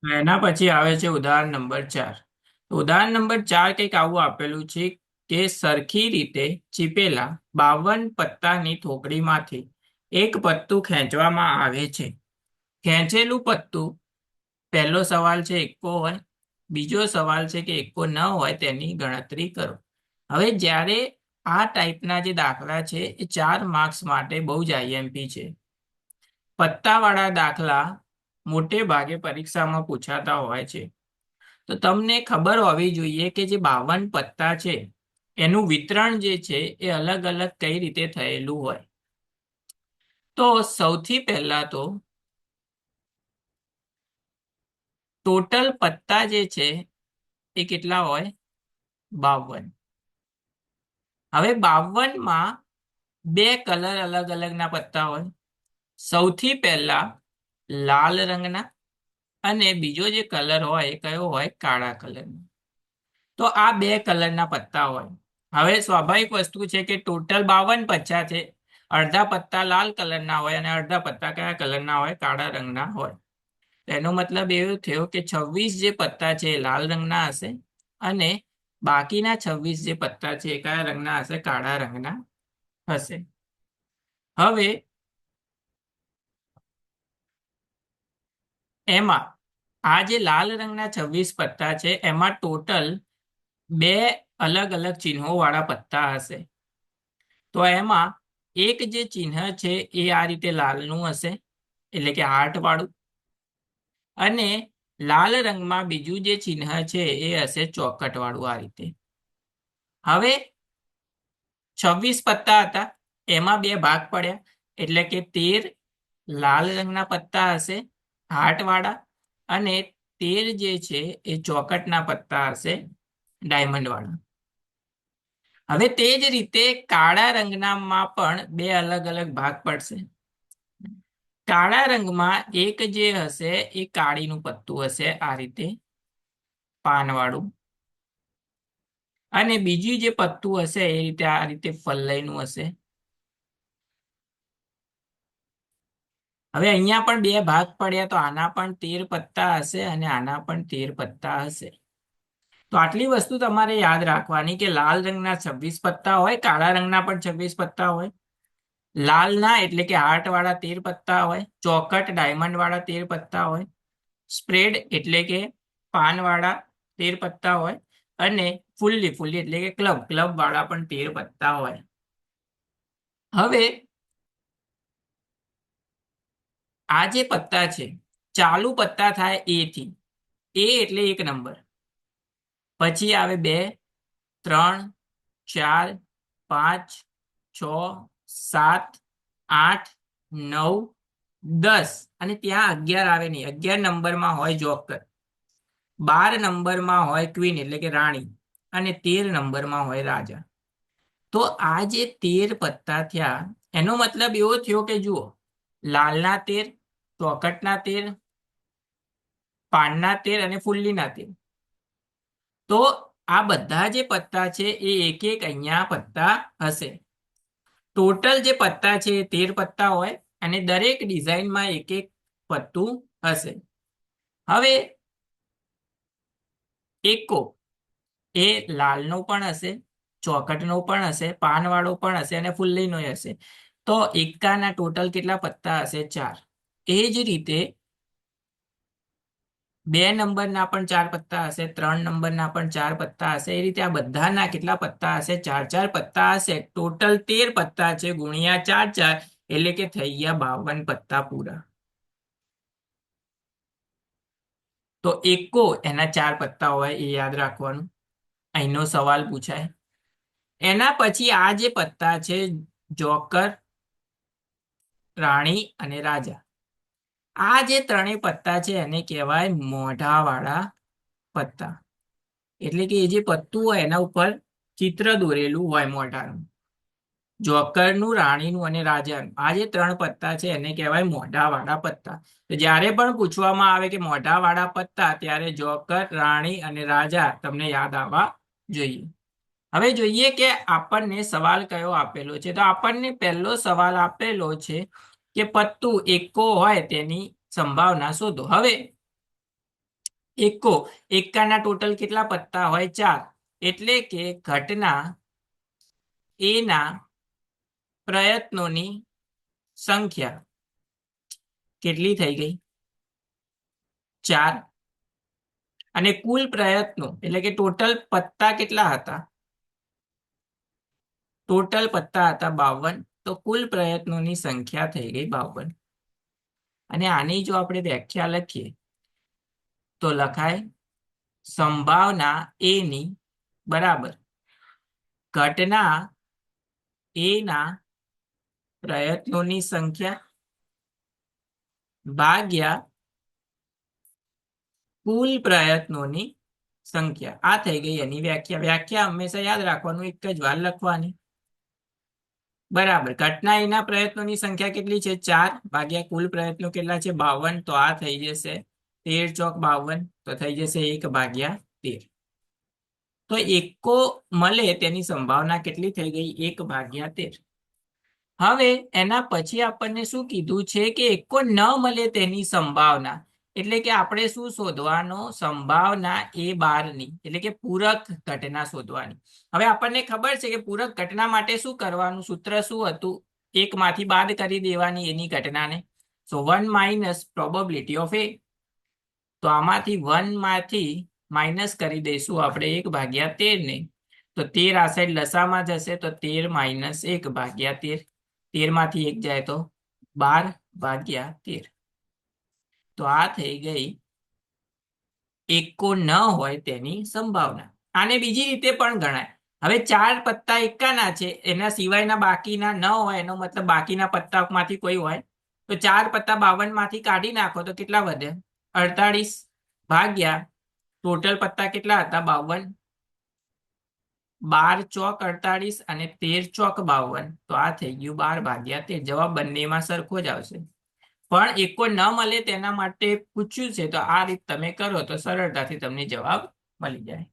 એના પછી આવે છે ઉદાહરણ નંબર 4. ઉદાહરણ નંબર 4 કંઈક આવું આપેલું છે કે સરખી રીતે ચીપેલા 52 પત્તાની થોકડીમાંથી એક પત્તું ખેંચવામાં આવે છે. ખેંચેલું પત્તું, પહેલો સવાલ છે એકો હોય, બીજો સવાલ છે કે એકો ન હોય તેની ગણતરી કરો. હવે જ્યારે આ ટાઈપના જે દાખલા છે એ 4 માર્ક્સ માટે બહુ જ આઈએમપી છે. પત્તાવાળા દાખલા મોટે ભાગે પરીક્ષામાં પૂછાતા હોય છે. તો તમને ખબર હોવી જોઈએ કે જે 52 પત્તા છે એનું વિતરણ જે છે એ અલગ અલગ કઈ રીતે થયેલું હોય. તો સૌથી પહેલા તો ટોટલ પત્તા જે છે એ કેટલા હોય? 52. હવે 52 માં બે કલર અલગ અલગના પત્તા હોય. સૌથી પહેલા લાલ રંગના, અને બીજો જે કલર હોય એ કયો હોય? કાળા કલરનો. તો આ બે કલરના પત્તા હોય. હવે સ્વાભાવિક વસ્તુ છે કે ટોટલ 52 પત્તા છે. અડધા પત્તા લાલ કલરના હોય અને અડધા પત્તા કયા કલરના હોય? કાળા રંગના હોય. એનો મતલબ એવો થયો કે 26 જે પત્તા છે એ લાલ રંગના હશે, અને બાકીના 26 જે પત્તા છે એ કયા રંગના હશે? કાળા રંગના હશે. હવે એમાં આ જે લાલ રંગના 26 પત્તા છે એમાં ટોટલ બે અલગ અલગ ચિહ્નો વાળા પત્તા હશે. તો એમાં એક જે ચિહ્ન છે એ આ રીતે લાલનું હશે, એટલે કે હાર્ટ વાળું. અને લાલ રંગમાં બીજું જે ચિહ્ન છે એ હશે ચોકટ વાળું, આ રીતે. હવે 26 પત્તા હતા, એમાં બે ભાગ પડ્યા, એટલે કે 13 લાલ રંગના પત્તા હશે હાર્ટ વાળા, અને 13 જે છે એ ચોકટના પત્તા હશે ડાયમંડ વાળા. હવે તે જ રીતે કાળા રંગનામાં પણ બે અલગ અલગ ભાગ પડશે. કાળા રંગમાં એક જે હશે એ કાળીનું પત્તું હશે, આ રીતે પાનવાળું. અને બીજું જે પત્તું હશે એ રીતે આ રીતે ફલ્લઈનું હશે. હવે અહીંયા પણ બે ભાગ પડ્યા, તો આના પણ 13 પત્તા હશે અને આના પણ 13 પત્તા હશે. તો આટલી વસ્તુ તમારે યાદ રાખવાની કે લાલ રંગના 26 પત્તા હોય, કાળા રંગના પણ 26 પત્તા હોય. લાલના એટલે કે હાર્ટ વાળા 13 પત્તા હોય, ચોકટ ડાયમંડ વાળા 13 પત્તા હોય, સ્પ્રેડ એટલે કે પાન વાળા 13 પત્તા હોય, અને ફુલ્લી ફુલ્લી એટલે કે ક્લબ ક્લબ વાળા પણ 13 પત્તા હોય. હવે આ જે પત્તા છે, ચાલુ પત્તા થાય એ થી. એ એટલે 1 નંબર, પછી આવે 2, 3, 4, 5, 6, 7, 8, 9, 10, અને ત્યાં 11 આવે નહીં. 11 નંબરમાં હોય જોકર, 12 નંબરમાં હોય ક્વીન એટલે કે રાણી, અને 13 નંબરમાં હોય રાજા. તો આ જે 13 પત્તા થયા એનો મતલબ એવો થયો કે જુઓ, લાલના 13, ચોકટના 13, પાનના 13 અને ફુલ્લીના 13. તો આ બધા જે પત્તા છે એ એક એક અહીંયા પત્તા હશે. ટોટલ જે પત્તા છે એ 13 પત્તા હોય, અને દરેક ડિઝાઇનમાં એક એક પત્તું હશે. હવે એકો એ લાલનો પણ હશે, ચોકટનો પણ હશે, પાનવાળો પણ હશે અને ફુલ્લીનો હશે. તો એકાના ટોટલ કેટલા પત્તા હશે? 4. એ જ રીતે 2 નંબરના પણ 4 પત્તા હશે, 3 નંબરના પણ 4 પત્તા હશે. એ રીતે આ બધાના કેટલા પત્તા હશે? 4 4 પત્તા હશે. ટોટલ 13 પત્તા છે, ગુણ્યા 4 4, એટલે કે થઈ ગયા 52 પત્તા પૂરા. તો એકો એના 4 પત્તા હોય એ યાદ રાખવાનું, અહીંનો સવાલ પૂછાય. એના પછી આ જે પત્તા છે, જોકર, રાણી અને રાજા, આ જે ત્રણેય પત્તા છે એને કહેવાય મોઢાવાળા પત્તા. એટલે કે એ જે પત્તું હોય એના ઉપર ચિત્ર દોરેલું હોય મોઢાનું. જોકરનું, રાણીનું અને રાજાનું, આ જે 3 પત્તા છે એને કહેવાય મોઢાવાળા પત્તા. તો જ્યારે પણ પૂછવામાં આવે કે મોઢાવાળા પત્તા, ત્યારે જોકર, રાણી અને રાજા તમને યાદ આવવા જોઈએ. હવે જોઈએ કે આપણને સવાલ કયો આપેલો છે. તો આપણને પહેલો સવાલ આપેલો છે કે પત્તું એકો હોય તેની સંભાવના શોધો. હવે એકો એકાના ટોટલ કેટલા પત્તા હોય? 4. એટલે કે ઘટના એના પ્રયત્નોની સંખ્યા કેટલી થઈ ગઈ? 4. અને કુલ પ્રયત્નો એટલે કે ટોટલ પત્તા કેટલા હતા? ટોટલ પત્તા હતા 52. તો કુલ પ્રયત્નોની સંખ્યા થઈ ગઈ 52. અને આની જો આપણે વ્યાખ્યા લખીએ તો લખાય સંભાવના એ ની બરાબર ઘટના એ ના પ્રયત્નોની સંખ્યા ભાગ્યા કુલ પ્રયત્નોની સંખ્યા. આ થઈ ગઈ એની વ્યાખ્યા. વ્યાખ્યા હંમેશા યાદ રાખવાનું, એક જ વાર લખવાની. બરાબર, ઘટના એના પ્રયત્નોની સંખ્યા કેટલી છે? 4 ભાગ્યા કુલ પ્રયત્નો કેટલા છે? 52. તો આ થઈ જશે 13 ચોક 52. તો થઈ જશે 1/13. તો એકો મળે તેની સંભાવના કેટલી થઈ ગઈ? 1/13. હવે એના પછી આપણને શું કીધું છે કે એકો ન મળે તેની સંભાવના. એટલે કે આપણે શું શોધવાનો? સંભાવના એ બારની, એટલે કે પૂરક ઘટના શોધવાની. હવે આપણને ખબર છે કે પૂરક ઘટના માટે શું કરવાનું? સૂત્ર શું હતું? એકમાંથી બાદ કરી દેવાની એની ઘટનાને. સો 1 માઇનસ પ્રોબેબિલિટી ઓફ એ. તો આમાંથી 1 માંથી માઇનસ કરી દઈશું આપણે 1/13 ને. તો 13 આ સાઈડ લસામાં જશે તો 13 માઇનસ 1/13. 13 માંથી 1 જાય તો 12/13. તો આ થઈ ગઈ એકો ન હોય તેની સંભાવના. આને બીજી રીતે પણ ગણાય. હવે 4 પત્તા એકાના છે, એના સિવાયના બાકીના ન હોય, એનો મતલબ બાકીના પત્તામાંથી કોઈ હોય તો 4 પત્તા 52 માંથી કાઢી નાખો તો કેટલા વધે? 48 ભાગ્યા ટોટલ પત્તા કેટલા હતા? 52. 12 ચોક 48 અને 13 ચોક 52. તો આ થઈ ગયું 12/13. જવાબ બંનેમાં સરખો જ આવશે. પણ એકો ન મળે તેના માટે પૂછ્યું છે, તો આ રીત તમે કરો તો સરળતાથી તમને જવાબ મળી જાય.